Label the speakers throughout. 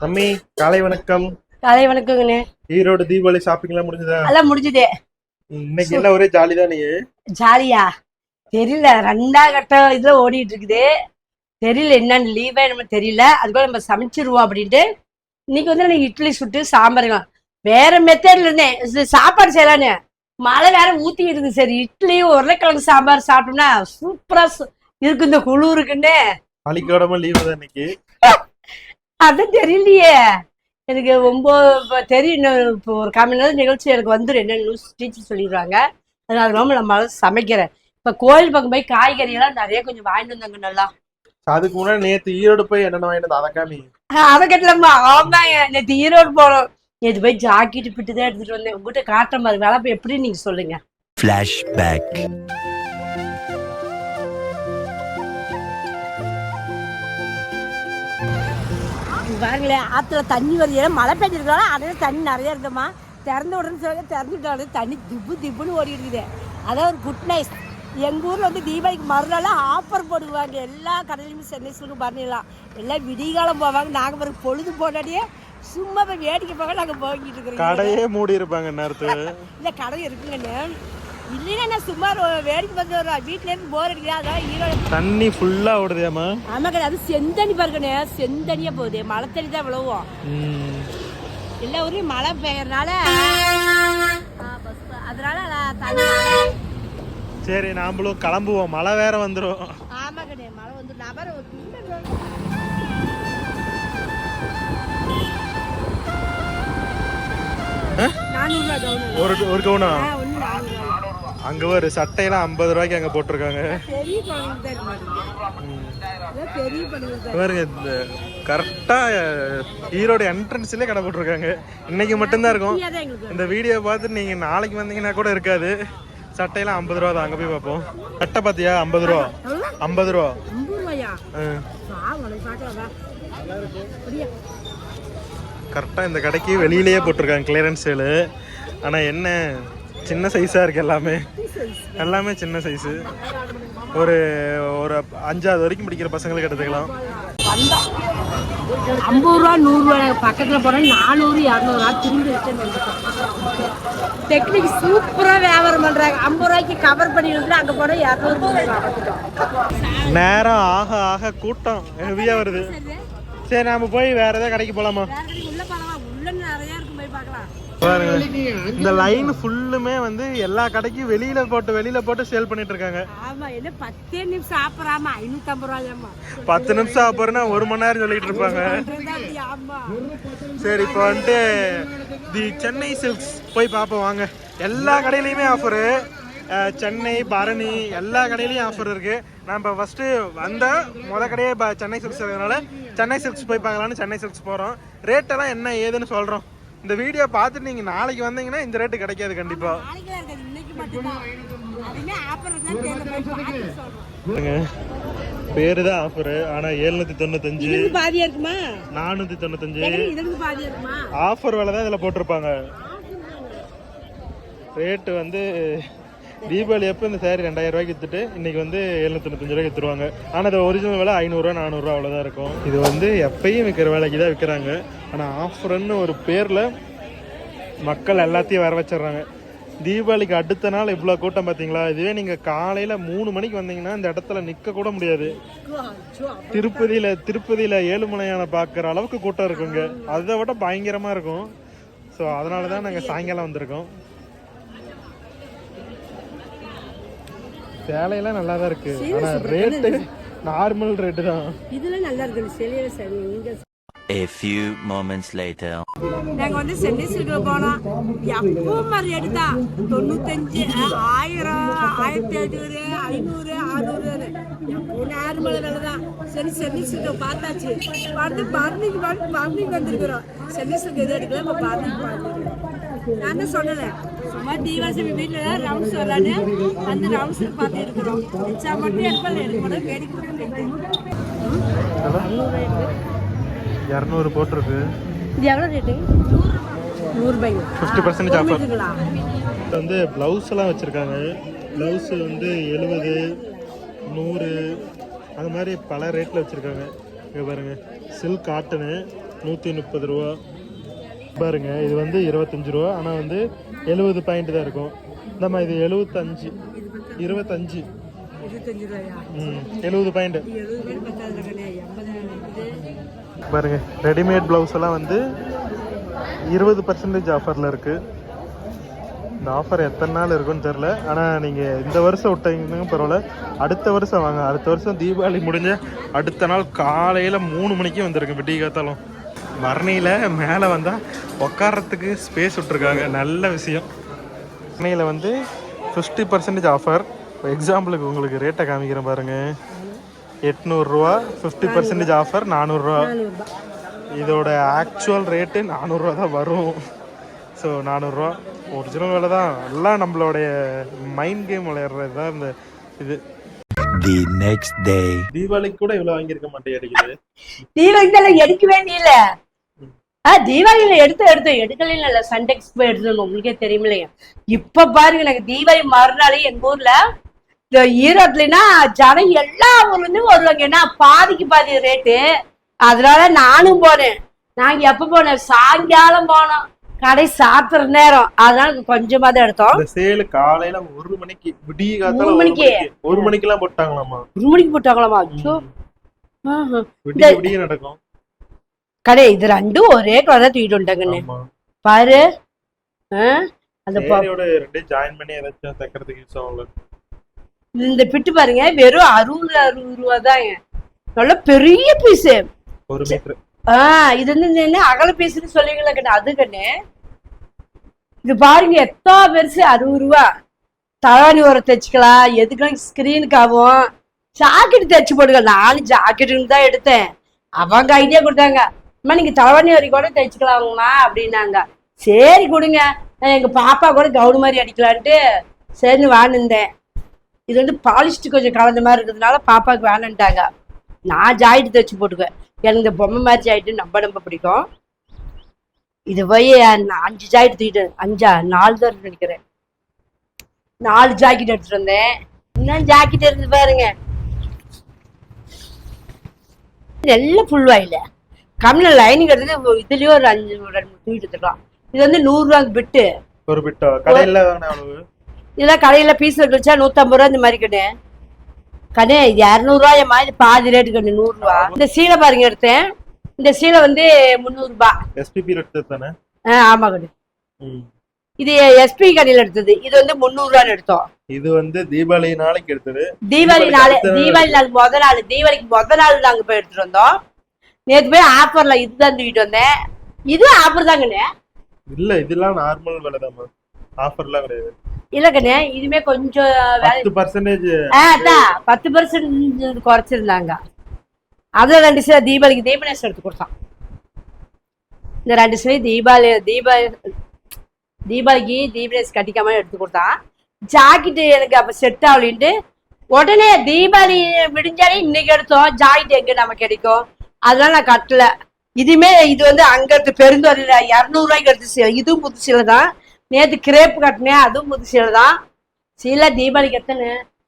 Speaker 1: Mummy காலை வணக்கம்.
Speaker 2: காலை வணக்கங்கண்ணே.
Speaker 1: ஈரோடு தீபாவளி ஷாப்பிங் எல்லாம் முடிஞ்சதா?
Speaker 2: எல்லாம் முடிஞ்சுதே.
Speaker 1: இன்னைக்கு எல்லாம் ஒரே ஜாலி தான். நீ
Speaker 2: ஜாலியா தெரியல, 2ஆம் கட்டம் இதுல ஓடிட்டு இருக்குது. தெரியல என்னன்னு, லீவா நம்ம தெரியல. அதுக்குள்ள நம்ம சமைச்சிருவோம் அப்படின்ட்டு இன்னைக்கு வந்து எனக்கு இட்லி சுட்டு சாம்பாருங்க வேற மெத்தட்ல இருந்தேன். சாப்பாடு செய்யலான்னு மழை வேற ஊத்தி இருக்கு. சரி இட்லி உருளைக்கிழங்கு சாம்பார் சாப்பிட்டோம்னா சூப்பரா இருக்கு இந்த குளிருக்குன்னு.
Speaker 1: பள்ளிக்கூடமா லீவு தான் இன்னைக்கு.
Speaker 2: அது தெரியலையே எனக்கு. 9 தெரியும். இப்போ ஒரு 1/4 மணி நேரம் நிகழ்ச்சி எனக்கு வந்துடும். என்ன நியூஸ் டீச்சர் சொல்லிடுறாங்க. அதனால நம்ம சமைக்கிறேன். இப்ப கோயில் பக்கம் போய் காய்கறி எல்லாம் நிறைய கொஞ்சம் வாங்கிட்டு வந்தாங்க. நல்லா
Speaker 1: அதுக்கு முன்னாடி நேத்து ஈரோடு போய் என்னென்ன வாங்கிட்டு அதை காமி.
Speaker 2: அதை கட்டலாமா? ஆமா, நேற்று ஈரோடு போனோம். நேற்று போய் ஜாக்கெட் பிட்டு தான் எடுத்துட்டு வந்தேன். உங்ககிட்ட காட்டுற மாதிரி வேலை போய் எப்படி நீங்க சொல்லுங்க.
Speaker 3: Flashback.
Speaker 2: பாருங்களேன், ஆத்துல தண்ணி வருது. மழை பெஞ்சிருக்கலாம், அதனால தண்ணி நிறைய இருக்குமா. திறந்த உடனே சொல்லுங்க, திறந்துட்டாலும் தண்ணி திப்பு திப்புன்னு ஓடி இருக்குது. அதான் ஒரு குட் நைஸ். எங்கள் ஊரில் வந்து தீபாவளிக்கு மறுநாள் ஆஃபர் போடுவாங்க. எல்லா கடையிலுமே சென்னை சில்க்கு பண்ணிடலாம். எல்லாம் விடிகாலம் போவாங்க. நாங்கள் பிறகு பொழுது போனாடியே சும்மா போய் வேடிக்கை போக நாங்கள் போய்கிட்டு இருக்கிறோம்.
Speaker 1: கடையே மூடி இருப்பாங்க நேரத்து.
Speaker 2: இல்லை, கடை இருக்குங்கண்ணே. இல்லைன்னா நான் சும்மா வேடிக்கை பார்த்து வரோம். வீட்டிலேருந்து போர் அடிக்கிறேன். அதான் ஈரோடு
Speaker 1: தண்ணி ஃபுல்லா ஓடுதேமா.
Speaker 2: ஆமா கடை. அது செந்தண்ணி பாருங்கண்ணே, செந்தண்ணியா போகுது. மழை தண்ணி தான் விழுவும். எல்லா ஊரையும் மழை பெய்யறதுனால அதனால தண்ணி.
Speaker 1: சரி நாமளும் கிளம்புவோம், மழை வேற வந்துடும்.
Speaker 2: ஆமா கடை, மழை வந்து நபர்
Speaker 1: ஒரு கவுனா அங்க ஒரு சட்டையெல்லாம் 50 ரூபாய்க்கு அங்க போட்டிருக்காங்க. பாருங்க, கரெக்டா ஈரோடு என்ட்ரன்ஸ்லயே கடை போட்டிருக்காங்க. இன்னைக்கு மட்டும்தான் இருக்கும். இந்த வீடியோ பார்த்து நீங்க நாளைக்கு வந்தீங்கன்னா கூட இருக்காது. சட்டையெல்லாம் 50 ரூபா தான். அங்க போய் பார்ப்போம். சட்டை பாத்தியா? 50 ரூபா. 50 ரூபா. கரெக்டா இந்த கடைக்கு வெளியிலேயே போட்டிருக்காங்க கிளியரன்ஸ் சேலு. ஆனா என்ன சின்ன சைஸா இருக்கு. எல்லாமே சின்ன சைஸு. ஒரு 5வது வரைக்கும் படிக்கிற பசங்களுக்கு எடுத்துக்கலாம்.
Speaker 2: 50 ரூபா 100 ரூபா பக்கத்துல போனா 400 200 திரும்பி டெக்னிக் சூப்பரா வியாபாரம் பண்றாங்க. 50 ரூபாய்க்கு கவர் பண்ணி இருக்கு. அங்க போனா 200.
Speaker 1: நேரம் ஆக ஆக கூட்டம் ஹெவியா வருது. சரி நாம போய் வேற ஏதாவது கடைக்கு போலாமா? பாருங்க, இந்த லைன் ஃபுல்லுமே வந்து எல்லா கடைக்கும் வெளியில போட்டு சேல் பண்ணிட்டு இருக்காங்க.
Speaker 2: ஆமா, என்ன 10 நிமிஷம் சாப்பிடாம 550 ரூபாயாமா.
Speaker 1: 10 நிமிஷம் சாப்பிடுறா 1 மணி நேரம் சொல்லிட்டு இருப்பாங்க. சரி, இப்போ வந்துட்டு தி சென்னை சில்க்ஸ் போய் பார்ப்போம் வாங்க. எல்லா கடையிலயுமே ஆஃபரு. சென்னை, பரணி எல்லா கடையிலயும் ஆஃபர் இருக்கு. நம்ம ஃபர்ஸ்ட் வந்த கடையே சென்னை சில்க்ஸ் இருக்கிறதுனால சென்னை சில்க்ஸ் போய் பார்க்கலான்னு சென்னை சில்க்ஸ் போறோம். ரேட்டெல்லாம் என்ன ஏதுன்னு சொல்றோம். இந்த வீடியோ பார்த்துட்டு நீங்க நாளைக்கு வந்தீங்கன்னா இந்த ரேட்டு கிடைக்காது கண்டிப்பா. பேரு தான் ஆஃபர். ஆனா 795
Speaker 2: பாதியா இருக்குமா?
Speaker 1: 495 ஆஃபர் விலை தான் இதுல போட்டிருப்பாங்க. ரேட்டு வந்து தீபாவளி அப்போ இந்த சேரீ 2000 ரூபாய்க்கு வித்துட்டு இன்னைக்கு வந்து 795 ரூபாய்க்கு வித்துருவாங்க. ஆனால் அது ஒரிஜினல் விலை 500 ரூபா 400 ரூபா அவ்வளோதான் இருக்கும். இது வந்து எப்பயும் விற்கிற விலைக்கு தான் விற்கிறாங்க. ஆனால் ஆஃபர்னு ஒரு பேரில் மக்கள் எல்லாத்தையும் வர வச்சிடுறாங்க. தீபாவளிக்கு அடுத்த நாள் இவ்வளோ கூட்டம் பார்த்தீங்களா? இதுவே நீங்கள் காலையில் 3 மணிக்கு வந்தீங்கன்னா இந்த இடத்துல நிற்க கூட முடியாது. திருப்பதியில் ஏழுமலையான பார்க்குற அளவுக்கு கூட்டம் இருக்குங்க. அதை விட பயங்கரமாக இருக்கும். ஸோ அதனால தான் நாங்கள் சாயங்காலம் வந்திருக்கோம். சேலையெல்லாம் நல்லா தான் இருக்கு. ஆனா ரேட் நார்மல் ரேட் தான். இதுல நல்லா இருக்கு. சேலையில சரி.
Speaker 3: A few moments later.
Speaker 2: நாங்க வந்து சென்னை சில்க்ல போனோம். எப்பவும் மாதிரி எடுத்தா 95 1000 1500 500 600 எப்பவும் நார்மல் விலை தான். சரி சென்னை சில்க் பார்த்தாச்சு. பார்த்து பர்னிக்கு வந்துருக்கிறோம். சென்னை சில்க் எது எடுக்கல, நம்ம பர்னிக்கு பார்த்துருக்கோம். நான் தான் சொன்னல சும்மா தீபாவளி வீட்டில் ரவுண்ட்ஸ் வரலான்னு அந்த ரவுண்ட்ஸ் பார்த்து எடுக்கிறோம். மட்டும் எடுப்பல எடுக்கணும். வேடிக்கை
Speaker 1: 200 போட்டிருக்கு.
Speaker 2: இது எவ்வளோ ரேட்டு? 100 ரூபாய்.
Speaker 1: 50% ஆஃபர். இது வந்து ப்ளவுஸ் எல்லாம் வச்சிருக்காங்க. ப்ளவுஸ் வந்து 70 100 அந்த மாதிரி பல ரேட்டில் வச்சுருக்காங்க. இங்கே பாருங்கள், சில்க் காட்டனு 130 ரூபா. பாருங்க இது வந்து 25 ரூபா, ஆனால் வந்து 70 பாயிண்ட் தான் இருக்கும். நம்ம இது 75 25
Speaker 2: 25 ரூபாயா?
Speaker 1: 70 பாயிண்ட்.
Speaker 2: 70 ரூபாய் பத்தாது கண்ணே, 80
Speaker 1: பாருங்க ரெடிமேட் ப்ளவுஸ் எல்லாம் வந்து 20% ஆஃபரில் இருக்குது. இந்த ஆஃபர் எத்தனை நாள் இருக்குன்னு தெரில. ஆனால் நீங்கள் இந்த வருஷம் விட்டீங்கன்னா பரவாயில்ல, அடுத்த வருஷம் வாங்க. அடுத்த வருஷம் தீபாவளி முடிஞ்ச அடுத்த நாள் காலையில் 3 மணிக்கு வந்துருக்கு. விடிய காத்தாலும் வர்ணியில் மேலே வந்தால் உட்காரத்துக்கு ஸ்பேஸ் விட்ருக்காங்க. நல்ல விஷயம். வர்ணியில் வந்து 50% ஆஃபர். எக்ஸாம்பிளுக்கு உங்களுக்கு ரேட்டை காமிக்கிறேன் பாருங்கள். 800 ரூபா 50% ஆஃபர் 400 ரூபா. இதோட ஆக்சுவல் ரேட்டு 400 ரூபா தான் வரும். ஸோ 400 ரூபா ஒரிஜினல் வேலை தான். எல்லாம் நம்மளுடைய மைண்ட் கேம் விளையாடுறது தான் இந்த இது.
Speaker 3: The next day.
Speaker 1: தீபாவளிக்கு கூட இவ்வளோ வாங்கியிருக்க மாட்டேன் அடிக்குது.
Speaker 2: தீபாவளி எடுக்கவே இல்ல. தீபாவளியில எடுக்கல இல்ல. சண்டெக்ஸ் போய் எடுத்துருந்தோம், உங்களுக்கே தெரியுமில்லையா. இப்ப பாருங்க, எனக்கு தீபாவளி மறுநாளே எங்க ஊர்ல இந்த ஈரோட்லனா ஜனம் எல்லா ஊர்ல இருந்து வருவாங்க. ஏன்னா பாதிக்கு பாதி ரேட்டு. அதனால நானும் போனேன். நாங்க எப்ப போனோம்? சாயங்காலம் போனோம், கடை சாத்துற நேரம். அதனால கொஞ்சமா தான் எடுத்தோம்.
Speaker 1: சேல் காலையில 1 மணிக்கு, விடிய காத்தால
Speaker 2: 1 மணிக்கு
Speaker 1: 1 மணிக்கெல்லாம் போட்டாங்களாமா.
Speaker 2: 1 மணிக்கு போட்டாங்களாமா? அச்சோ,
Speaker 1: விடிய நடக்கும்
Speaker 2: கடை. இது ரெண்டும் ஒரே கடை தூக்கிட்டு வந்துட்டாங்கன்னு பாரு. அந்த
Speaker 1: ஜாயின் பண்ணி ஏதாச்சும் தைக்கிறதுக்கு யூஸ் ஆகும்ல.
Speaker 2: இந்த பிட்டு பாருங்க, வெறும் 60 ரூபா தாங்க. நல்ல பெரிய பீஸ்,
Speaker 1: 1 மீட்டர்.
Speaker 2: இது வந்து என்ன அகல பீஸ்ன்னு சொல்லுவீங்களா கண்ணு? அது கண்ணு இது பாருங்க எத்தா பெருசு. 60 ரூபா. தலவாணி உரம் தைச்சுக்கலாம், எதுக்கெல்லாம் ஸ்கிரீனுக்கு ஆகும். ஜாக்கெட் தைச்சு போடுங்க. நானும் ஜாக்கெட்டுன்னு தான் எடுத்தேன். அவங்க ஐடியா கொடுத்தாங்க, அம்மா நீங்க தலவாணி வரைக்கும் கூட தைச்சுக்கலாங்கம்மா அப்படின்னாங்க. சரி கொடுங்க, எங்க பாப்பா கூட கவுன் மாதிரி அடிக்கலான்ட்டு சரின்னு வாங்கினேன். இது வந்து பாலிஸ்ட் கொஞ்சம் கலந்த மாதிரி இருக்கிறதுனால பாப்பாவுக்கு வேணுன்ட்டாங்க. நான் ஜாக்கெட் தைச்சு போட்டுக்குவேன். எனக்கு இந்த பொம்மை மாதிரி ஜாக்கெட்டு ரொம்ப பிடிக்கும். இது போய் 5 ஜாக்கெட் தூக்கிட்டு 4 தான் நினைக்கிறேன். 4 ஜாக்கெட் எடுத்துட்டு வந்தேன். இன்னும் ஜாக்கெட் இருந்து பாருங்க, எல்லாம் ஃபுல் வாயில கம்மில லைனிங் எடுத்து இதுலயே ஒரு 2 3 தூக்கிட்டு எடுத்துக்கலாம். இது வந்து 100 ரூபாய்க்கு பிட்டு.
Speaker 1: ஒரு பிட்டோ கடையில
Speaker 2: இதெல்லாம் கடையில பீஸ் வச்சா 150 ரூபா இந்த மாதிரி கண்ணு. கண்ணு 200 ரூபாயம்மா. இது பாதி ரேட்டு கண்ணு, 100 ரூபா. இந்த சீலை பாருங்க எடுத்தேன். இந்த சீலை வந்து 300 ரூபாய்.
Speaker 1: எஸ்பிபி எடுத்தது தானே? ஆமா
Speaker 2: கண்ணு. இது எஸ்பி கடையில எடுத்தது. இது வந்து 300 ரூபான்னு எடுத்தோம்.
Speaker 1: இது வந்து தீபாவளி நாளைக்கு எடுத்தது.
Speaker 2: தீபாவளி நாள் முத நாள், தீபாவளிக்கு முத நாள் நாங்க போய் எடுத்துட்டு வந்தோம். நேற்று போய் ஆஃபர்ல இதுதான் தூக்கிட்டு வந்தேன். இது ஆஃபர் தான் கண்ணு.
Speaker 1: இல்ல இதெல்லாம் நார்மல் விலை தான், ஆஃபர்லாம் கிடையாது.
Speaker 2: இல்ல கண்ணு, இதுமே கொஞ்சம் 10% குறைச்சிருந்தாங்க. அதுல 2 சீலை தீபாவளிக்கு தீபனேஷ் எடுத்து கொடுத்தான். இந்த 2 சீலை தீபாவளிக்கு தீபனேஷ் கட்டிக்காம எடுத்து கொடுத்தான். ஜாக்கெட்டு எனக்கு அப்ப செட் ஆகலின்ட்டு உடனே தீபாவளி விடிஞ்சாலே இன்னைக்கு எடுத்தோம். ஜாக்கெட் எங்க நம்ம கிடைக்கும், அதனால நான் கட்டல. இதுமே இது வந்து அங்க இருந்து பெருந்தோரையில 200 ரூபாய்க்கு எடுத்து. இதுவும் புது சீலை தான். நேற்று கிரேப் கட்டினேன், அதுவும் புது சீலை தான். சீலை தீபாவளிக்கு எத்தனை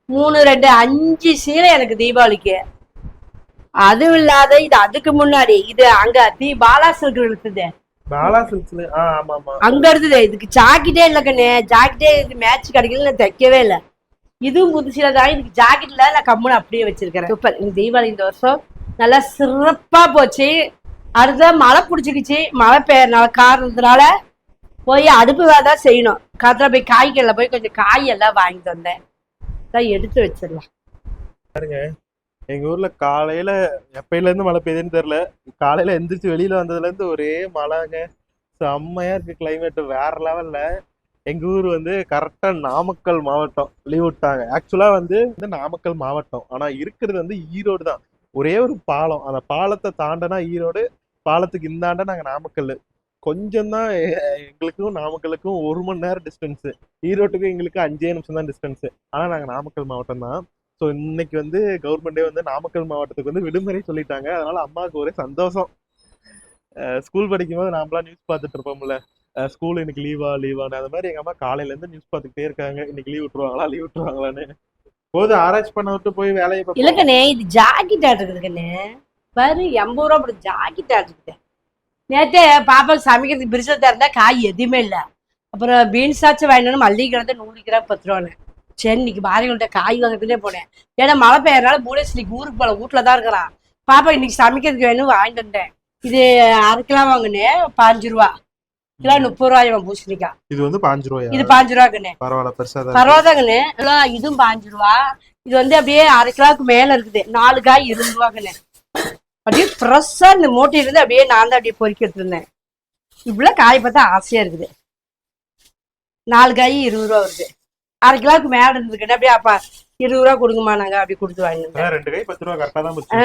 Speaker 2: 3 2 5 சீலை எனக்கு தீபாவளிக்கு. அதுவும் இல்லாத இது அதுக்கு முன்னாடி இது அங்க பாலா சில்க் எடுத்தது. அங்க இருந்தது. இதுக்கு ஜாக்கெட்டே இல்ல கண்ணு. ஜாக்கெட்டே இது மேட்ச் கிடைக்கல, நான் தைக்கவே இல்லை. இதுவும் புது சீலை தான். இதுக்கு ஜாக்கெட்ல நான் கம்முன்னு அப்படியே வச்சிருக்கிறேன். சூப்பர். இந்த தீபாவளி இந்த வருஷம் நல்லா சிறப்பா போச்சு. அடுத்த மழை பிடிச்சிக்கிச்சு. மழை பெய்யறதுனால காரணத்தினால போய் அடுப்பு வேலை செய்யணும். காத்துல போய் காய்கறில போய் கொஞ்சம் காய் எல்லாம் வாங்கிட்டு வந்தேன். எடுத்து வச்சிடலாம்
Speaker 1: பாருங்க. எங்க ஊர்ல காலையில எப்பயில இருந்து மழை பெய்யுதுன்னு தெரியல. காலையில எந்திரிச்சு வெளியில வந்ததுல இருந்து ஒரே மழைங்க. செம்மையா இருக்கு கிளைமேட், வேற லெவல்ல. எங்க ஊர் வந்து கரெக்டா நாமக்கல் மாவட்டம் லீவ் விட்டாங்க. ஆக்சுவலா வந்து நாமக்கல் மாவட்டம், ஆனா இருக்கிறது வந்து ஈரோடு தான். ஒரே ஒரு பாலம், அந்த பாலத்தை தாண்டனா ஈரோடு, பாலத்துக்கு இந்தாண்ட நாங்க நாமக்கல். கொஞ்சம் தான் எங்களுக்கும் நாமக்கலுக்கும் 1 மணி நேரம் டிஸ்டன்ஸ். ஈரோட்டுக்கும் எங்களுக்கு 5 நிமிஷம் தான் டிஸ்டன்ஸ். ஆனா நாங்க நாமக்கல் மாவட்டம் தான். ஸோ இன்னைக்கு வந்து கவர்மெண்டே வந்து நாமக்கல் மாவட்டத்துக்கு வந்து விடுமுறை சொல்லிட்டாங்க. அதனால அம்மாவுக்கு ஒரே சந்தோஷம். ஸ்கூல் படிக்கும் போது நாமளாம் நியூஸ் பார்த்துட்டு இருப்போம்ல, ஸ்கூல் இன்னைக்கு லீவான்னு. அது மாதிரி எங்க அம்மா காலையில இருந்து நியூஸ் பார்த்துக்கிட்டே இருக்காங்க, இன்னைக்கு லீவ் விட்டுருவாங்களான்னு. போது ஆராய்ச்சி பண்ண விட்டு போய் வேலையை
Speaker 2: இல்லக்கண்ணே. இது ஜாக்கெட் ஆட்டுக்குதுக்கண்ணே பாரு, 80 ரூபா போட்டு ஜாக்கெட் ஆட்டுக்குது. நேற்றே பாப்பாவுக்கு சமைக்கிறதுக்கு பிரிசல் திறந்தா காய் எதுவுமே இல்லை. அப்புறம் பீன்ஸ் ஆச்சு வாங்கினோம், மல்லிகை கிழந்து 100 கிராம் 10 ரூபான்னு. சரி இன்னைக்கு பாரிகள்கிட்ட காய் வாங்கிறதுலே போனேன். ஏன்னா மழை பெய்யறனால பூனேஸ்வரிக்கு ஊருக்கு போல வீட்டில் தான் இருக்கிறான். பாப்பா இன்னைக்கு சமைக்கிறதுக்கு வேணும் வாங்கிட்டு வந்தேன். இது 1/2 கிலோ வாங்கினேன் 5 ரூபா, கிலோ 30 ரூபாய் பூசணிக்காய்.
Speaker 1: இது வந்து 5 ரூபாயா?
Speaker 2: இது 5 ரூபாக்குண்ணே.
Speaker 1: பரவாயில்ல, பெருசா
Speaker 2: பரவாயில்லங்கண்ணே. இதுவும் 5 ரூபா. இது வந்து அப்படியே 1/2 கிலோவுக்கு மேல இருக்குது. 4 காய் 20 ரூபாக்குண்ணே. அப்படியே ஃப்ரெஷ்ஷா இந்த மூட்டையில இருந்து அப்படியே நான் தான் அப்படியே பொறுக்கிட்டு இருந்தேன். இப்படிலாம் காய் பார்த்தா ஆசையா இருக்குது. 4 காய் 20 ரூபா வருது. 1/2 கிலோவுக்கு மேல இருந்துக்கிட்டே அப்படியே அப்பா 20 ரூபா கொடுங்கம்மா, நாங்க அப்படி கொடுத்து வாங்கினேன்.
Speaker 1: 2 காய் 10 ரூபா கரெக்டா தான் போச்சு.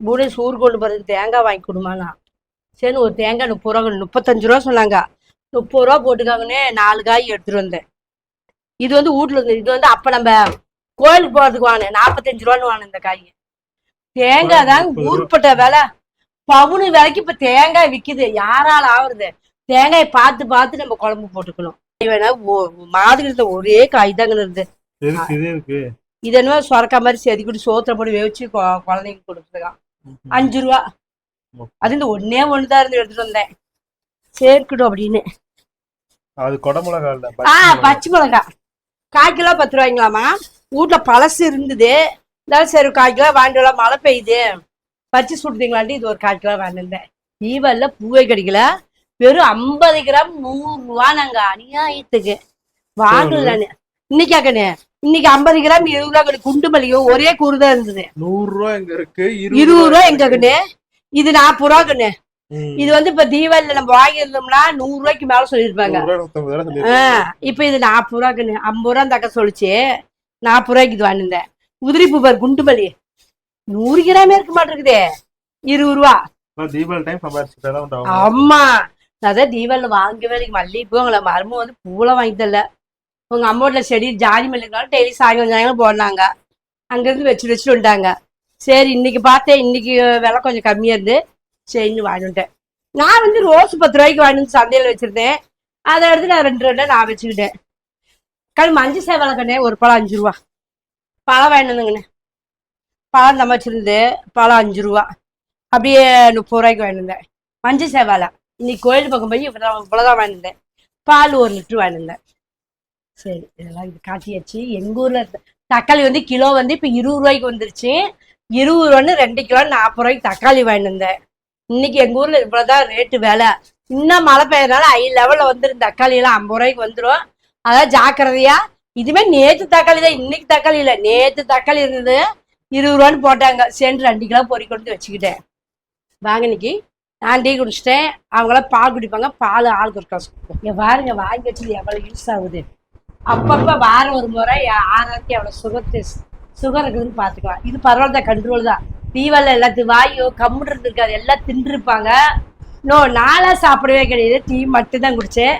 Speaker 2: பூனே சூறு கொண்டு போறது தேங்காய் வாங்கி கொடுமாண்ணா. சரி ஒரு தேங்காய் 30 ரூபா, 35 ரூபா சொன்னாங்க. 30 ரூபா போட்டுக்காங்கன்னே 4 காய் எடுத்துட்டு வந்தேன். இது வந்து வீட்டுல இருந்து, இது வந்து அப்ப நம்ம கோயிலுக்கு போறதுக்கு வாங்கினேன். 45 ரூபான்னு வாங்கினேன் இந்த காய். தேங்காய் தாங்க ஊர்பட்ட விலை. பவுனு விலைக்கு இப்ப தேங்காய் விக்குது. யாரால ஆகுறது? தேங்காயை பார்த்து பார்த்து நம்ம குழம்பு போட்டுக்கணும். வேணா மாதிரி ஒரே காய் தாங்க இருந்து. இது என்ன சொரக்கா மாதிரி செதுக்கிட்டு சோத்திர போட்டு வேவிச்சு குழந்தைங்க கொடுத்துருக்கான். 5 ரூபா. அது இந்த ஒன்னே ஒண்ணுதான் இருந்து எடுத்துட்டு வந்தேன். சேர்க்கட்டும் அப்படின்னு.
Speaker 1: அது கொடமிளகா இல்ல,
Speaker 2: பச்சை மிளகா. 1/4 கிலோ 10 ரூபாய்ங்களாமா. வீட்டுல பழசு இருந்தது. சரி 1/4 கிலோ வாங்கிட்டு, மழை பெய்யுது பச்சை சுட்டுதீங்களாண்டி இது ஒரு 1/4 கிலோ வாங்கிருந்தேன். தீபாவளில பூவே கிடைக்கல. வெறும் 50 கிராம் 100 ரூபா. நாங்க அநியாயத்துக்கு வாங்கலான்னு இன்னைக்காக்கண்ணே. இன்னைக்கு 50 கிராம் 20 ரூபா. குண்டு மல்லிகையும் ஒரே கூறுதான் இருந்தது.
Speaker 1: 100 ரூபா எங்க இருக்கு?
Speaker 2: 20 ரூபா எங்கக்குண்ணே. இது 40 ரூபாக்குண்ணே. இது வந்து இப்ப தீபாவளியில நம்ம வாங்கியிருந்தோம்னா 100 ரூபாய்க்கு மேல சொல்லிருப்பாங்க. இப்ப இது 40 ரூபாக்குண்ணே. 50 ரூபா தக்க சொல்லிச்சு. 40 ரூபாய்க்கு இது வாங்கிருந்தேன். உதிரி பூ பாரு குண்டு மல்லி 100 கிராமே இருக்க மாட்டேங்குதே. 20 ரூபா. ஆமா அதான் தீபாவளியில வாங்கவே இல்லை. மல்லிகைப்பூ உங்களை மருமம் வந்து பூலாம் வாங்கி தரல. உங்க அம்மாவோட செடி ஜாதி மல்லிகைனாலும் டெய்லி சாயங்காலம் போனாங்க. அங்கிருந்து வச்சுட்டு வந்துட்டாங்க. சரி இன்னைக்கு பார்த்தேன், இன்னைக்கு விலை கொஞ்சம் கம்மியா இருந்து சரின்னு வாங்கிட்டேன். நான் வந்து ரோஸ் 10 ரூபாய்க்கு வாங்கிட்டு சந்தையில வச்சிருந்தேன். அதை எடுத்து நான் 2 நான் வச்சுக்கிட்டேன். மஞ்சள் சேவலை கண்ணே ஒரு பழம் 5 ரூபா. பழம் வாங்கிட்டு வந்துங்கண்ணே. பழம் தமைச்சிருந்து பழம் 5 ரூபா. அப்படியே 30 ரூபாய்க்கு வாங்கியிருந்தேன். மஞ்சள் சேவாலை இன்னைக்கு கோயில் பக்கம் போய் இவ்வளோதான் வாங்கியிருந்தேன். பால் 1 லிட்டர் வாங்கியிருந்தேன். சரி இதெல்லாம் இது காட்டியாச்சு. எங்க ஊர்ல தக்காளி வந்து கிலோ வந்து இப்ப 20 ரூபாய்க்கு வந்துருச்சு. 20 ரூபான்னு 2 கிலோ 40 ரூபாய்க்கு தக்காளி வாங்கியிருந்தேன். இன்னைக்கு எங்க ஊர்ல இவ்வளவுதான் ரேட்டு வேலை. இன்னும் மழை பெய்யறதுனால ஹை லெவல்ல வந்துடும். தக்காளி எல்லாம் 50 ரூபாய்க்கு வந்துடும். அதான் ஜாக்கிரதையா. இதுமே நேற்று தக்காளி தான், இன்னைக்கு தக்காளி இல்லை. நேற்று தக்காளி இருந்தது 20 ரூபான்னு போட்டாங்க. சேர்ந்து 2 கிலோ பொறி கொண்டு வச்சுக்கிட்டேன். வாங்க இன்னைக்கு நான் டீ குடிச்சிட்டேன். அவங்களாம் பால் குடிப்பாங்க. பால் ஆளுக்கு ஒரு காசு கொடுப்போம். இங்க பாருங்க வாங்கி வச்சு எவ்வளவு யூஸ் ஆகுது. அப்பப்ப வாரம் ஒரு முறை ஆராய்ச்சி எவ்வளவு சுகர் இருக்குதுன்னு பாத்துக்கலாம். இது பரவாயில்ல தான், கண்ட்ரோல் தான். தீவால எல்லாத்துக்கும் வாயோ கம்முன்னு இருந்திருக்காது. எல்லாம் தின்றுருப்பாங்க. நாளா சாப்பிடவே கிடையாது. டீ மட்டும் தான் குடிச்சேன்.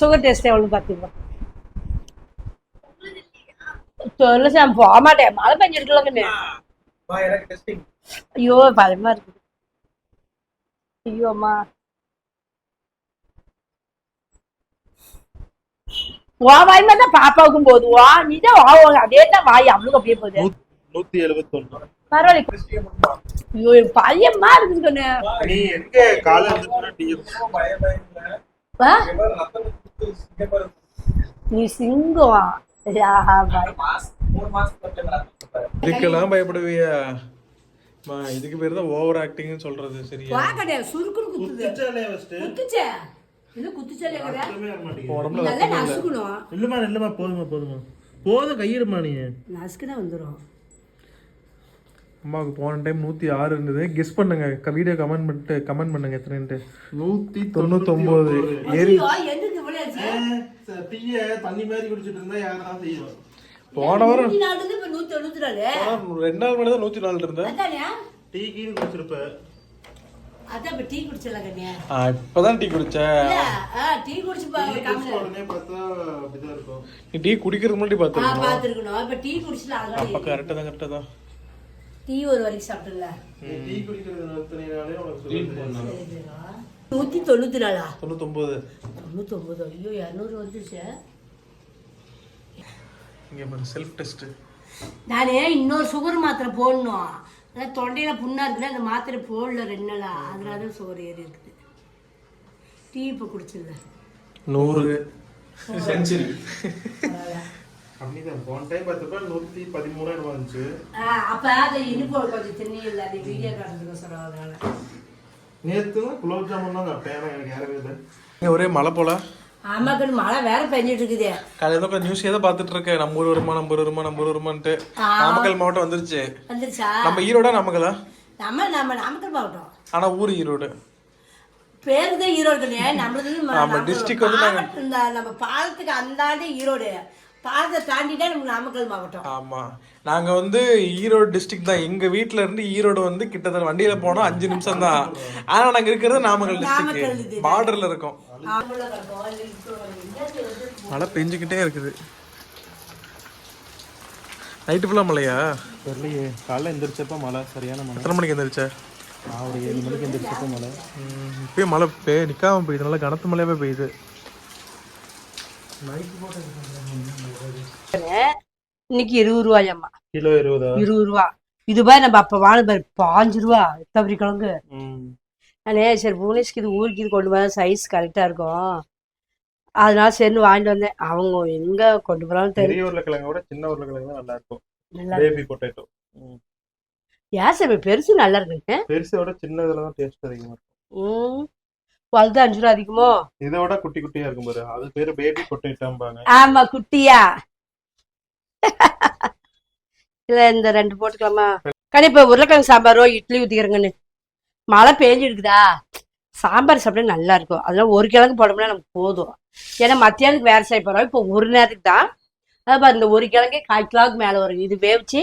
Speaker 2: சுகர் டெஸ்ட் எவ்வளவு பாத்துக்கலாம். போக மாட்டேன். மழை பெஞ்சிருக்கலங்கண்ணே. ஐயோ பயமா இருக்குது. ஐயோம்மா வாய் தான் பாப்பாவுக்கும் போதுவா. நீதான் அதே தான் வாய் அவளுக்கு அப்படியே போகுது.
Speaker 1: 171
Speaker 2: பரவாயில்ல. ஐயோ பயமா இருக்குது.
Speaker 1: நீ எங்க காலையில
Speaker 2: நீ சிங்கம்.
Speaker 1: இதுக்கெல்லாம் பயப்படுவியா? இதுக்கு பேர் தான் ஓவர் ஆக்டிங்னு சொல்றது. சரியா? போதும் கையிடுமா நீ. அம்மாவுக்கு போன டைம் 106 இருந்தது. கெஸ் பண்ணுங்க. வீடியோ கமெண்ட் பண்ணுங்க எத்தனைன்ட்டு. 199. தண்ணி மாதிரி குடிச்சிட்டு இருந்தா யாரா செய்யும். போன வாரம் 2 நாள் முன்னாடி தான் 104 இருந்தேன். டீ கீழ் குடிச்சிருப்ப.
Speaker 2: அதான் இப்ப டீ குடிச்சல கண்ணியா.
Speaker 1: இப்பதான் டீ குடிச்சேன்.
Speaker 2: டீ குடிச்சு பாருங்க.
Speaker 1: உடனே பார்த்தா அப்படிதான் இருக்கும்.
Speaker 2: நீ
Speaker 1: டீ குடிக்கிறதுக்கு முன்னாடி
Speaker 2: பாத்துருக்கணும். இப்ப டீ குடிச்சல
Speaker 1: அப்ப கரெக்ட்டா தான்.
Speaker 2: டீ ஒரு வரைக்கும் சாப்பிடல.
Speaker 1: டீ குடிக்கிறது நிறுத்தினாலே உனக்கு சொல்லுங்க.
Speaker 2: 194
Speaker 1: 99.
Speaker 2: ஐயோ 200 வந்துருச்சு.
Speaker 1: இங்க பாரு செல்ஃப் டெஸ்ட்.
Speaker 2: நானே இன்னொரு சுகர் மாத்திரை போடணும். அதான் தொண்டையில புண்ணா இருக்குல்ல, அந்த மாத்திரை போடல 2 நாளா, அதனால தான் சோறு ஏறி இருக்குது. டீ இப்போ குடிச்சிடல
Speaker 1: 100
Speaker 4: செஞ்சுரி.
Speaker 1: அப்படிதான் போன டைம் பார்த்தப்ப 113 என்னமோ வந்துச்சு.
Speaker 2: அப்ப அது இனிப்பு கொஞ்சம் திண்ணி இல்லை, அது வீடியோ காட்டுறதுக்கு சொல்ல, அதனால.
Speaker 1: நேற்று குலோப் ஜாமுன் தான் சாப்பிட்டேன், ஆனால் எனக்கு யாரவே இல்லை.
Speaker 4: இங்கே ஒரே மழை போல.
Speaker 2: ஆமாக்கு மழை வேற பெஞ்சிட்டு இருக்குதே.
Speaker 4: காலையில் தான் நியூஸ் ஏதோ பார்த்துட்டு இருக்கேன். நம்ம ஊர் வருமான்ட்டு நாமக்கல் மாவட்டம் வந்துருச்சு.
Speaker 2: வந்துருச்சா?
Speaker 4: நம்ம ஈரோடா நாமக்கலா?
Speaker 2: நம்ம நாமக்கல் மாவட்டம்.
Speaker 4: ஆனா ஊர் ஈரோடு.
Speaker 2: பேரு தான் ஈரோடு. நம்மளது
Speaker 4: நம்ம டிஸ்ட்ரிக்ட் வந்து
Speaker 2: நம்ம பாலத்துக்கு அந்தாண்ட ஈரோடு, பாலத்தை தாண்டிட்டா நமக்கு நாமக்கல் மாவட்டம்.
Speaker 4: ஆமா, நாங்க வந்து ஈரோடு டிஸ்ட்ரிக்ட் தான். எங்க வீட்டுல இருந்து ஈரோடு வந்து கிட்டத்தட்ட வண்டியில போனா 5 நிமிஷம் தான். ஆனா நாங்க இருக்கிறது நாமக்கல் டிஸ்ட்ரிக்ட், பார்டர்ல இருக்கோம். மழை பெஞ்சுக்கிட்டே இருக்குது. நைட்டு ஃபுல்லா மழையா?
Speaker 1: தெரியலையே, காலைல எந்திரிச்சப்ப மழை, சரியான மழை.
Speaker 4: எத்தனை மணிக்கு எந்திரிச்ச?
Speaker 1: நான் ஒரு 7 மணிக்கு எந்திரிச்சப்ப மழை.
Speaker 4: இப்பயும் மழை நிக்காம பெய்யுது, நல்லா கனத்த மழையாவே பெய்யுது.
Speaker 2: இன்னைக்கு 20 ரூபாயம்மா
Speaker 1: கிலோ. 20
Speaker 2: ரூபா. இதுபாய் நம்ம அப்ப வாழை 5 ரூபா தவறி கிழங்கு. நானே சரி புவனேஷ்க்கு இது ஊருக்கு இது கொண்டு போனா சைஸ் கரெக்டா இருக்கும், அதனால சரின்னு வாங்கிட்டு வந்தேன். அவங்க எங்க கொண்டு போறாலும்
Speaker 1: பெரிய உருளைக்கிழங்கை விட சின்ன உருளைக்கிழங்கு தான் நல்லா இருக்கும். Baby potato.
Speaker 2: ஏன் பெருசு நல்லா இருக்குங்க.
Speaker 1: பெருசோட சின்னதுல தான் டேஸ்ட் அதிகமா இருக்கும்.
Speaker 2: அது 5 ரூபா அதிகமோ?
Speaker 1: இதை விட குட்டி குட்டியா இருக்கும் பாரு, அது பேரு பேபி பொட்டேட்டோம்பாங்க.
Speaker 2: ஆமா, குட்டியா. இல்ல இந்த 2 போட்டுக்கலாமா? கண்டிப்பா உருளைக்கிழங்கு சாம்பாரோ இட்லி ஊத்திக்கிறேங்கன்னு. மழை பேஞ்சு இருக்குதா, சாம்பார் சாப்பிட்டா நல்லா இருக்கும். அதெல்லாம் 1 கிழங்கு போடோம்னா நமக்கு போதும். ஏன்னா மத்தியானத்துக்கு வேற செய்ய போறோம், இப்போ 1 நேரத்துக்கு தான். அதான் இந்த 1 கிழங்கு 1/4 கிலோவுக்கு மேல வரும். இது வேவிச்சு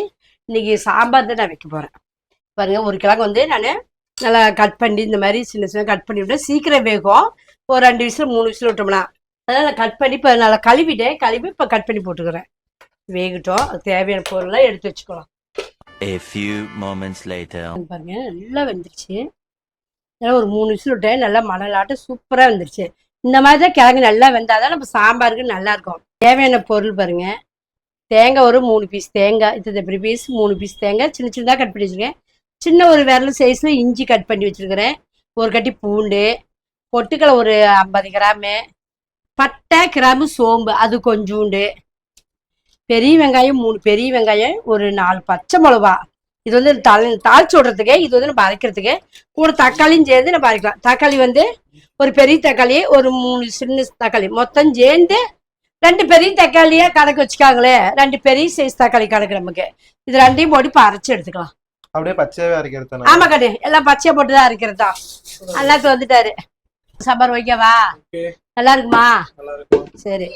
Speaker 2: இன்னைக்கு சாம்பார் தான் நான் வைக்க போறேன். பாருங்க, 1 கிழங்கு வந்து நான் நல்லா கட் பண்ணி இந்த மாதிரி சின்ன சின்ன கட் பண்ணி விட்டு சீக்கிரம் வேகும். ஒரு 2 விசில் 3 விசில் விட்டோம்னா அதனால கட் பண்ணி இப்போ நல்லா கழுவி இப்போ கட் பண்ணி போட்டுக்கிறேன். வேகட்டும், அது தேவையான பொருள்லாம் எடுத்து வச்சுக்கலாம்.
Speaker 3: A few moments later.
Speaker 2: பாருங்க, நல்லா வெந்துருச்சு. இதெல்லாம் ஒரு 3 விசில் விட்டேன், நல்லா மணலாட்டம் சூப்பரா வந்துருச்சு. இந்த மாதிரி தான் கிழங்கு நல்லா வெந்தாதான் நம்ம சாம்பாருக்கு நல்லா இருக்கும். தேவையான பொருள் பாருங்க, தேங்காய் ஒரு 3 பீஸ் தேங்காய், இது இப்படி பீஸ் 3 பீஸ் தேங்காய் சின்ன சின்னதாக கட் பண்ணி வச்சுருக்கேன். சின்ன ஒரு விரல் சைஸ்ல இஞ்சி கட் பண்ணி வச்சிருக்கிறேன். 1 கட்டி பூண்டு, பொட்டுக்கலை ஒரு 50 கிராமு, பட்டை கிராம்பு சோம்பு அது கொஞ்சோண்டு, பெரிய வெங்காயம் 3 பெரிய வெங்காயம், ஒரு 4 பச்சை மிளகா. இது வந்து தாளிச்சு விடுறதுக்கு, இது வந்து நம்ம அரைக்கிறதுக்கு. கூட தக்காளியும் சேர்ந்து நம்ம அரைக்கலாம். தக்காளி வந்து ஒரு பெரிய தக்காளி, ஒரு 3 சின்ன தக்காளி, மொத்தம் சேர்ந்து 2 பெரிய தக்காளியா கணக்கு வச்சுக்காங்களே. 2 பெரிய சைஸ் தக்காளி கணக்கு நமக்கு. இது 2ஐயும் போட்டு இப்போ அரைச்சி எடுத்துக்கலாம்.
Speaker 1: அப்படியே பச்சையாவே அரைக்கிறது?
Speaker 2: ஆமா கண்ணு, எல்லாம் பச்சையா போட்டுதான் அரைக்கிறதா. அண்ணாத்து வந்துட்டாரு. சாம்பார் வைக்கவா? நல்லா இருக்குமா? சரி.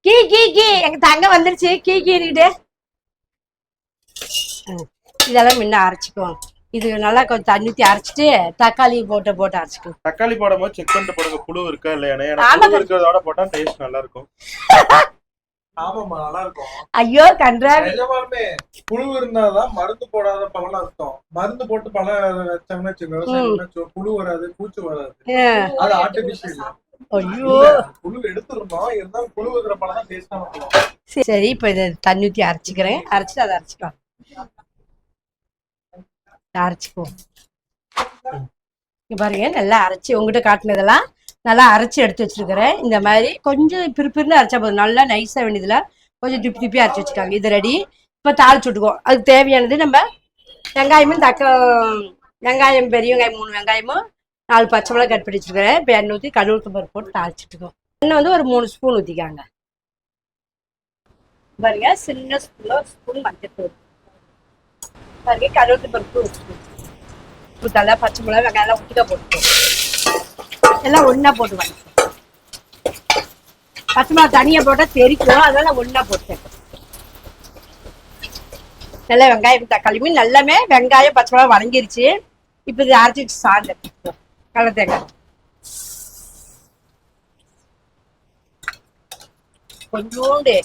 Speaker 2: கீ கீ கீ எங்க தங்க வந்துருச்சு. கீ கீட்டு இதெல்லாம் முன்ன அரைச்சிக்குவோம். இது நல்லா கொஞ்சம் தண்ணி ஊற்றி அரைச்சிட்டு தக்காளி போட்டு அரைச்சிக்குவோம்.
Speaker 1: தக்காளி போடும் போது செக் பண்ணிட்டு போடுங்க, புழு இருக்கா இல்லையா. இருக்கிறதோட போட்டா டேஸ்ட் நல்லா இருக்கும்.
Speaker 4: ஆமாமா, நல்லா இருக்கும்.
Speaker 2: ஐயோ கன்றாவி,
Speaker 4: புழு இருந்தாதான் மருந்து போடாத பழம் அர்த்தம். மருந்து போட்டு பழம் வச்சாங்கன்னா புழு வராது, பூச்சி வராது. அது ஆர்டிபிஷியல்.
Speaker 2: ஐயோ
Speaker 4: புழு எடுத்துருந்தோம், இருந்தாலும் புழு இருக்கிற பழம் தான் டேஸ்டா இருக்கும்.
Speaker 2: சரி, இப்ப இதை தண்ணி ஊற்றி அரைச்சிக்கிறேன். அரைச்சிட்டு அதை அரைச்சிக்கலாம். அரைச்சிக்குவோம். பாருங்க, நல்லா அரைச்சி உங்ககிட்ட காட்டினதெல்லாம் நல்லா அரைச்சி எடுத்து வச்சிருக்கிறேன். இந்த மாதிரி கொஞ்சம் பிரிப்பிருந்து அரைச்சா போதும். நல்லா நைஸா வேண்டியதுல கொஞ்சம் திப்பி அரைச்சி வச்சுக்காங்க. இது ரெடி. இப்போ தாளிச்சு விட்டுக்குவோம். அதுக்கு தேவையானது நம்ம வெங்காயமும் வெங்காயம் பெரிய வெங்காயம் 3 வெங்காயமும் 4 பச்சை மிளகாய் கட் பண்ணி வச்சிருக்கிறேன். இப்போ எண்ணெய் ஊற்றி கடுகு பருப்பு போட்டு தாளிச்சுட்டுக்கோம். எண்ணெய் வந்து ஒரு 3 ஸ்பூன் ஊற்றிக்காங்க. பாருங்க, சின்ன ஸ்பூன் மஞ்சத்தூள் பாருங்க, கடுகு பருப்பு ஊற்றல, பச்சை மிளகாய் வெங்காயம் எல்லாம் ஊற்றிக்க போட்டுக்கோம். எல்லாம் ஒன்னா போட்டு வாங்க. பச்சை மிளகாய் தனியா போட்டா தெரிக்கும், அதனால ஒன்னா போட்டேன். நல்லா வெங்காயம் தக்காளியுமே நல்லாமே வெங்காயம் பச்சை மிளகாய் வதங்கிருச்சு. இப்போ இது அரைச்சி வச்சு சாந்து கடலை தேங்காய் கொஞ்சோண்டு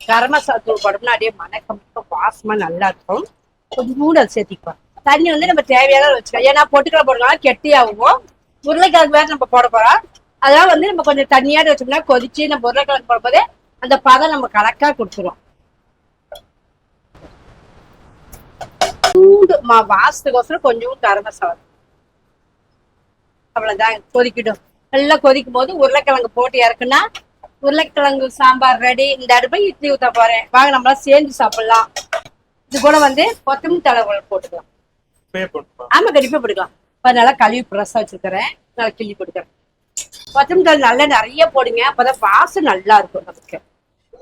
Speaker 2: கரம் மசாலா தூள் போட்டோம்னா அப்படியே மணக்கம் வாசமா நல்லா இருக்கும். கொஞ்சோண்டு அதை சேர்த்திக்குவோம். தண்ணி வந்து நம்ம தேவையான வச்சுக்கலாம். ஏன்னா பொட்டுக்கலை போடுறதுனால கெட்டியாகும். உருளைக்கிழங்கு வேற நம்ம போட போறோம். அதெல்லாம் வந்து நம்ம கொஞ்சம் தண்ணியாட வச்சோம்னா கொதிச்சு நம்ம உருளைக்கிழங்கு போடும்போது அந்த பதம் நம்ம கணக்கா கொடுத்துரும். வாசத்துக்கோசரம் கொஞ்சம் கரம் மசாலா, அவ்வளவுதான். கொதிக்கிடும். நல்லா கொதிக்கும் போது உருளைக்கிழங்கு போட்டு இறக்குனா உருளைக்கிழங்கு சாம்பார் ரெடி. இந்த அடுப்பை இட்லி ஊத்த போறேன், வாங்க நம்மளாம் சேர்ந்து சாப்பிடலாம். இது கூட கொத்தமல்லி தழை போட்டுக்கலாம். ஆமா, கண்டிப்பா போட்டுக்கலாம். நல்லா கழுவி பிரசா வச்சிருக்கிறேன், நல்லா கிள்ளி போட்டுக்கிறேன். கொத்தமல்லி தழை நல்லா நிறைய போடுங்க, அப்பதான் வாசம் நல்லா இருக்கும் நமக்கு.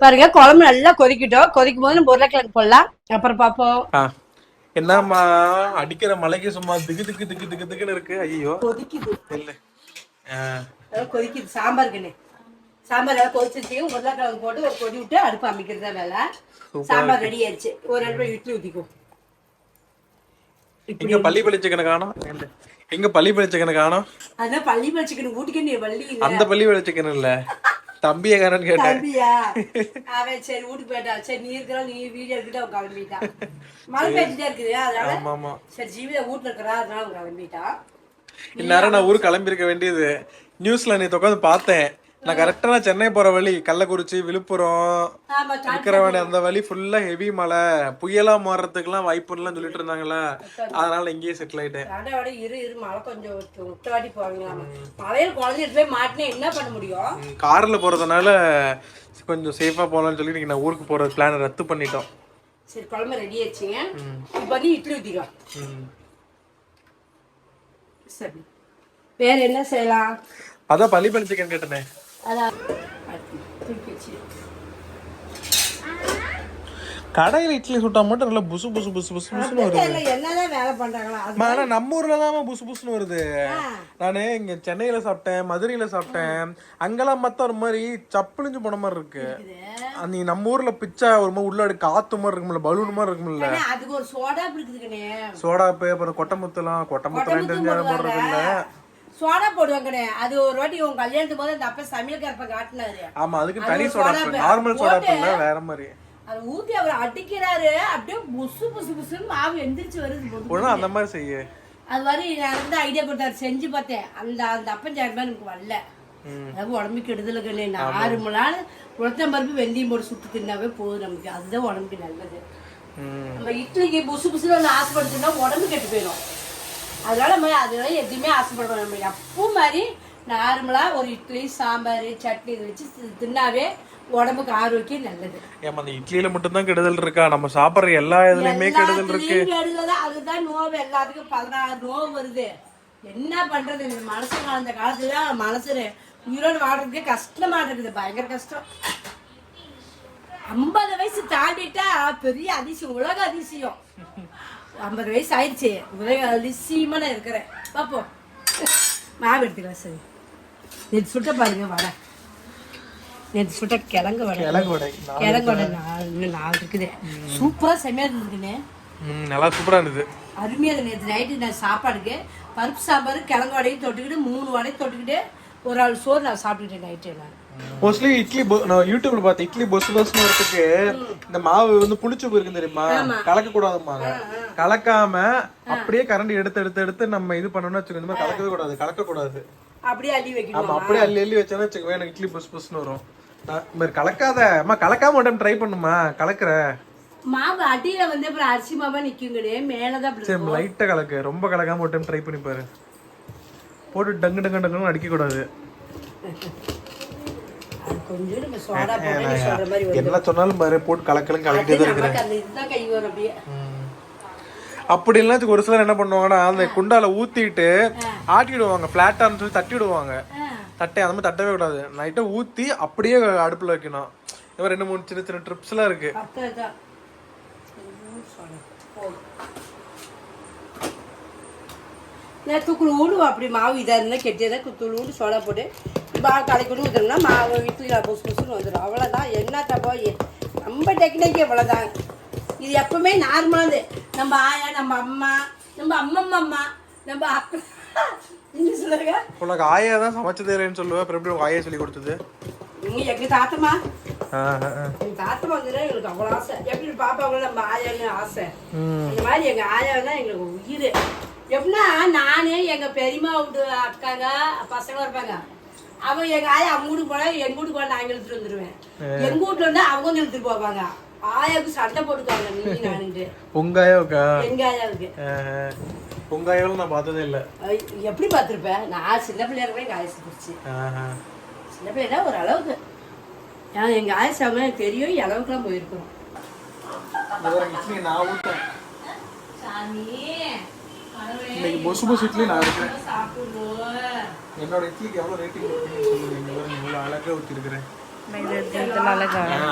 Speaker 2: பாருங்க, குழம்பு நல்லா கொதிக்கிட்டோம். கொதிக்கும் போது நம்ம உருளைக்கிழங்கு போடலாம். அப்புறம் பாப்போம்.
Speaker 4: என்னம்மா அடிக்கிற மலைக்கு சும்மா திக்கு திக்கு திக்கு திக்கு திக்குன்னு இருக்கு. ஐயோ
Speaker 2: கொதிக்குது
Speaker 4: இல்ல,
Speaker 2: கொதிக்குது. சாம்பாருக்கு சாம்பார் கொதிச்சு உருளைக்கிழங்கு போட்டு ஒரு கொதி விட்டு அடுப்பு அமைக்கிறதா வேலை. சாம்பார் ரெடி ஆயிடுச்சு. ஒரு அடுப்பு இட்லி ஊத்திக்கும்.
Speaker 4: இங்க பள்ளி பழிச்சுக்கன காணோம். எங்க பள்ளி பழிச்சுக்கன காணோம்.
Speaker 2: அதான் பள்ளி பழிச்சுக்கணும் வீட்டுக்கு. நீ வள்ளி
Speaker 4: அந்த பள்ளி பழிச்சுக்கன இல்ல, தம்பிய காரன்னு கேட்டேன்.
Speaker 2: அவன் சரி வீட்டுக்கு போயிட்டான். சரி நீ இருக்கிற, நீ வீடியோ எடுத்துட்டு அவன் கிளம்பிட்டான். மழை பெய்ஞ்சுட்டே இருக்குது, அதனால சரி ஜீவிதா வீட்டுல இருக்கிறா, அதனால அவன் கிளம்பிட்டான்.
Speaker 4: இந்நேரம் நான் ஊருக்கு கிளம்பி இருக்க வேண்டியது. நியூஸ்ல நீ உட்காந்து பார்த்தேன். நான் கரெக்டா நான் சென்னை போற வழி, கள்ளக்குறிச்சி, விழுப்புரம், விக்கிரவாண்டி அந்த வழி ஃபுல்லா ஹெவி மழை, புயலா மாறதுக்குலாம் வாய்ப்புலாம் சொல்லிட்டு இருந்தாங்களா, அதனால இங்கேயே செட்டில் ஆயிட்டேன்.
Speaker 2: மழை கொஞ்சம் விட்டுவாட்டி போவாங்க. மழையில குழந்தைட்டு போய் மாட்டினா என்ன பண்ண முடியும்?
Speaker 4: கார்ல போறதுனால கொஞ்சம் சேஃபா போகலாம்னு சொல்லி இன்னைக்கு நான் ஊருக்கு போற பிளான் ரத்து பண்ணிட்டோம்.
Speaker 2: சரி, குழம்பு ரெடி ஆயிடுச்சுங்க. இப்போ இட்லி ஊத்திக்கலாம். சரி, வேற என்ன செய்யலாம்?
Speaker 4: அதான் பள்ளி பள்ளி சிக்கன் கேட்டனே. கடையில இட்லி சுட்டா மட்டும் நல்லா புசு புசு புசு புசு புசுன்னு வருது.
Speaker 2: என்னதான் வேலை பண்றாங்களா?
Speaker 4: ஆனா நம்ம ஊர்ல தான் புசு புசுன்னு வருது. நானு இங்க சென்னையில சாப்பிட்டேன், மதுரையில சாப்பிட்டேன், அங்கெல்லாம் மத்த ஒரு மாதிரி சப்புளிஞ்சு போன மாதிரி இருக்கு. நீ நம்ம ஊர்ல பிச்சா ஒரு மாதிரி உள்ள காத்து மாதிரி இருக்கும்ல, பலூன் மாதிரி இருக்கும்ல.
Speaker 2: அதுக்கு ஒரு சோடா இருக்குதுக்கனே.
Speaker 4: சோடா அப்புறம் கொட்டமுத்தலாம் தெரிஞ்ச போடுறது இல்ல,
Speaker 2: சோடா போடுவாங்கனே. அது ஒரு வாட்டி உங்க கல்யாணத்துக்கு போது அந்த அப்ப சமையல்காரப்ப காட்டினாரு.
Speaker 4: ஆமா, அதுக்கு தனி சோடா, நார்மல் சோடா இல்ல, வேற மாதிரி.
Speaker 2: அது ஊத்தி அவர் அடிக்கிறாரு, அப்படியே புசு புசு புசுன்னு மாவு எந்திரிச்சு வருது.
Speaker 4: ஒண்ணு அந்த மாதிரி செய்ய.
Speaker 2: அது மாதிரி நான் வந்து ஐடியா கொடுத்தாரு, செஞ்சு பார்த்தேன். அந்த அப்பம் சார் மாதிரி எனக்கு வரல. அதாவது உடம்புக்கு கெடுதலுக்கு நார்மலான உளுத்தம் பருப்பு வெந்தயம் போட்டு சுட்டு தின்னாவே போதும் நமக்கு. அதுதான் உடம்புக்கு நல்லது. நம்ம இட்லிக்கு புசு புசுன்னு ஒன்று ஆசைப்படுத்துனா உடம்பு கெட்டு போயிடும். அதனால எதுவுமே ஆசைப்படுவோம். நம்ம எப்பவும் மாதிரி நார்மலா ஒரு இட்லி, சாம்பார், சட்னி இதை வச்சு தின்னாவே உடம்புக்கு ஆரோக்கியம் நல்லது.
Speaker 4: ஏமா அந்த இட்லியில மட்டும் தான் கெடுதல் இருக்கா? நம்ம சாப்பிடுற எல்லா இதுலயுமே கெடுதல் இருக்கு.
Speaker 2: அதுதான் நோவு. எல்லாத்துக்கும் 16 நோவு வருது. என்ன பண்றது? இந்த மனசு அந்த காலத்துல மனசு உயிரோடு வாழ்றதுக்கே கஷ்டமா இருக்குது, பயங்கர கஷ்டம். 50 வயசு தாண்டிட்டா பெரிய அதிசயம், உலக அதிசயம். 50 வயசு ஆயிடுச்சு, உலக அதிசயமா நான் இருக்கிறேன். பாப்போம், மாவு எடுத்துக்கலாம். சரி, நேற்று சுட்ட பாருங்க வடை. நேற்று சுட்ட கிழங்கு வடை 4 இருக்குது. சூப்பரா செம்மையா இருந்துருக்குண்ணே.
Speaker 4: நல்லா சூப்பரா இருந்தது,
Speaker 2: அருமையா இருக்கு. நேற்று நைட்டு நான் சாப்பாடுக்கு பருப்பு சாம்பார், கிழங்கு வடையும் தொட்டுக்கிட்டு 3 வடையும் தொட்டுக்கிட்டு ஒரு ஆள் சோறு நான் சாப்பிட்டுட்டேன் நைட்டு. நான்
Speaker 4: மோஸ்ட்லி இட்லி நான் யூடியூப்ல பார்த்தேன், இட்லி பொசு பொசுன்னு வரதுக்கு இந்த மாவு வந்து புளிச்சு போயிருக்கு தெரியுமா, கலக்க கூடாதுமாங்க. கலக்காம அப்படியே கரண்டி எடுத்து நம்ம இது பண்ணணும்னு வச்சுக்கோங்க. இந்த மாதிரி கலக்கவே கூடாது, கலக்க கூடாது,
Speaker 2: அப்படியே அள்ளி வைக்கணும்.
Speaker 4: ஆமா, அப்படியே அள்ளி வச்சோன்னா வச்சுக்கோங்க, எனக்கு இட்லி பொசு பொசுன்னு வரும். நான் கலக்காத அம்மா, கலக்காம ஒரு டைம் ட்ரை பண்ணுமா, கலக்குற
Speaker 2: மாவு அடியில வந்து அப்புறம் அரிசி மாவா நிக்குங்கடே, மேலதான்
Speaker 4: சரி லைட்டா கலக்கு, ரொம்ப கலக்காம ஒரு டைம் ட்ரை பண்ணி பாரு. போட்டு டங்கு டங்கு டங்குன்னு அடிக்க கூடாது. என்ன சொன்னாலும் பாரு, போட்டு கலக்கலும் கலக்கிட்டே தான் இருக்கிறேன். அப்படி இல்லைன்னா ஒரு சிலர் என்ன பண்ணுவாங்கன்னா, அந்த குண்டால ஊத்திட்டு ஆட்டிடுவாங்க, பிளாட்டான்னு சொல்லி தட்டிடுவாங்க. தட்டை அந்த மாதிரி தட்டவே கூடாது, நைட்டை ஊத்தி அப்படியே அடுப்புல வைக்கணும். இவன் 2-3 சின்ன சின்ன ட்ரிப்ஸ் எல்லாம் இருக்கு.
Speaker 2: தூக்குளூடு அப்படி மாவு இதாக இருந்தால் கெட்டியதாக தூளூடு சோடா போட்டு மாவு கலைக்கொண்டு ஊற்றணும்னா மாவு இட்லி புசு புசுன்னு வந்துடும். அவ்வளோதான். என்ன தப்போ நம்ம டெக்னிக் இவ்வளோதான். இது எப்பவுமே நார்மலானது. நம்ம ஆயா, நம்ம அம்மா, நம்ம அம்மம்மா, நம்ம அக்கா இன்னும் சொல்லுங்க.
Speaker 4: உனக்கு ஆயா தான் சமைச்சது இல்லைன்னு சொல்லுவேன், அப்புறம் எப்படி உங்க ஆயா சொல்லி கொடுத்தது?
Speaker 2: எங்க தாத்தம்மா, எங்க தாத்தம்மா வந்து எங்களுக்கு அவ்வளோ ஆசை. எப்படி பாப்பாங்களோ நம்ம ஆயான்னு ஆசை. அந்த மாதிரி எங்க ஆயான்னா எங்களுக்கு உயிர். எப்படின்னா நானு எங்க பெரியம்மா வீட்டு அக்காங்க பசங்க இருப்பாங்க. அவங்க எங்க ஆயா அவங்க வீட்டுக்கு போனா எங்க வீட்டுக்கு போனா நாங்க இழுத்துட்டு வந்துருவேன். எங்க வீட்டுல இருந்தா அவங்க வந்து இழுத்துட்டு போவாங்க. ஆயாவுக்கு சண்டை போட்டுக்காங்க நீ நானுட்டு.
Speaker 4: உங்க ஆயாவுக்கா?
Speaker 2: எங்க ஆயாவுக்கு.
Speaker 4: உங்க ஆயாவும் நான் பார்த்ததே இல்லை.
Speaker 2: எப்படி பார்த்துருப்பேன்? நான் சின்ன பிள்ளையா இருக்கவே எங்க ஆயுசு பிடிச்சி. சின்ன பிள்ளைனா ஒரு அளவுக்கு. எங்க ஆயுசு அவங்க எனக்கு தெரியும் அளவுக்குலாம் போயிருக்கோம்.
Speaker 4: இட்லி நான் ஊட்டேன். இன்னைக்கு பொசு பொசு இட்லி நான் இருக்கேன். என்னோட இட்லிக்கு எவ்வளவு ரேட்டிங் கொடுப்பீங்கன்னு சொல்லுங்க. இவ்வளவு அழகா ஊற்றிருக்கிறேன்.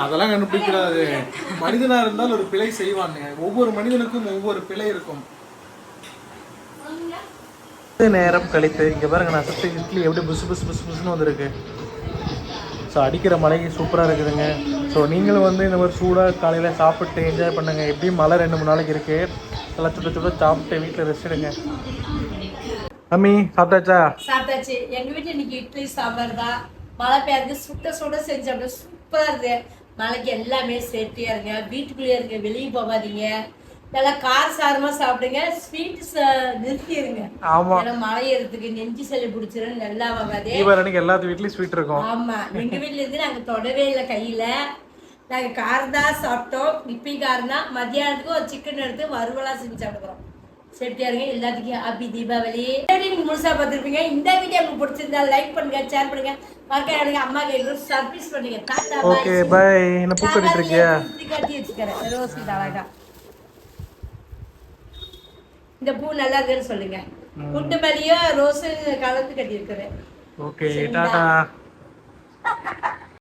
Speaker 4: அதெல்லாம் கண்டுபிடிக்கிறாரு. மனிதனா இருந்தால் ஒரு பிழை செய்வாங்க. ஒவ்வொரு மனிதனுக்கும் ஒவ்வொரு பிழை இருக்கும். நேரம் கழித்து இங்க பாருங்க, நான் சுற்றி இட்லி எப்படி புசு புசு புசு புசுன்னு வந்துருக்கு. ஸோ அடிக்கிற மழைக்கு சூப்பராக இருக்குதுங்க. ஸோ நீங்களும் வந்து இந்த மாதிரி சூடாக காலையில் சாப்பிட்டு என்ஜாய் பண்ணுங்கள். எப்படியும் மழை 2-3 நாளைக்கு இருக்குது. நல்லா சுட சுட சாப்பிட்டு வீட்டில் ரெஸ்ட் எடுங்க. அம்மி சாப்பிட்டாச்சா?
Speaker 2: சாப்பிட்டாச்சு. எங்க வீட்டுல இன்னைக்கு இட்லி சாம்பார் தான். மழை பெய்யாது, சுட்ட சுட செஞ்சு அப்படியே சூப்பரா இருக்கு. மழைக்கு எல்லாமே சேஃப்டியா இருங்க, வீட்டுக்குள்ளேயே இருங்க, வெளியே போகாதீங்க. நல்லா காரசாரமா சாப்பிடுங்க, ஸ்வீட் நிறுத்திடுங்க.
Speaker 4: ஆமா,
Speaker 2: ஏன்னா மழை ஏறதுக்கு நெஞ்சு சளி பிடிச்சிரும். நல்லா ஆகாது.
Speaker 4: தீபாவளிக்கு எல்லாத்து வீட்லயும் ஸ்வீட் இருக்கும்.
Speaker 2: ஆமா, எங்க வீட்டுல இருந்து நாங்க தொடவே இல்லை கையில. நாங்க காரம் தான் சாப்பிட்டோம். இப்பயும் காரம் தான். மத்தியானத்துக்கு ஒரு சிக்கன் எடுத்து வறுவலா செஞ்சு சாப்பிடுறோம். சேஃப்டியா இருங்க. எல்லாத்துக்கும் ஹாப்பி தீபாவளி. நீங்க முழுசா பார்த்துருப்பீங்க. இந்த வீடியோ உங்களுக்கு பிடிச்சிருந்தா லைக் பண்ணுங்க, ஷேர் பண்ணுங்க, மறக்காம அம்மா கைக்கு சர்ப்ரைஸ் பண்ணுங்க. Tata,
Speaker 4: okay bye. என்ன பூ கட்டிட்டு இருக்கியா?
Speaker 2: கட்டி வச்சுக்கிறேன் ரோஸ் அழகா. இந்த பூ நல்லா இருக்குன்னு சொல்லுங்க. குண்டு மல்லியோ ரோஸ் கலந்து கட்டி இருக்கிறேன்.
Speaker 4: ஓகே டாடா.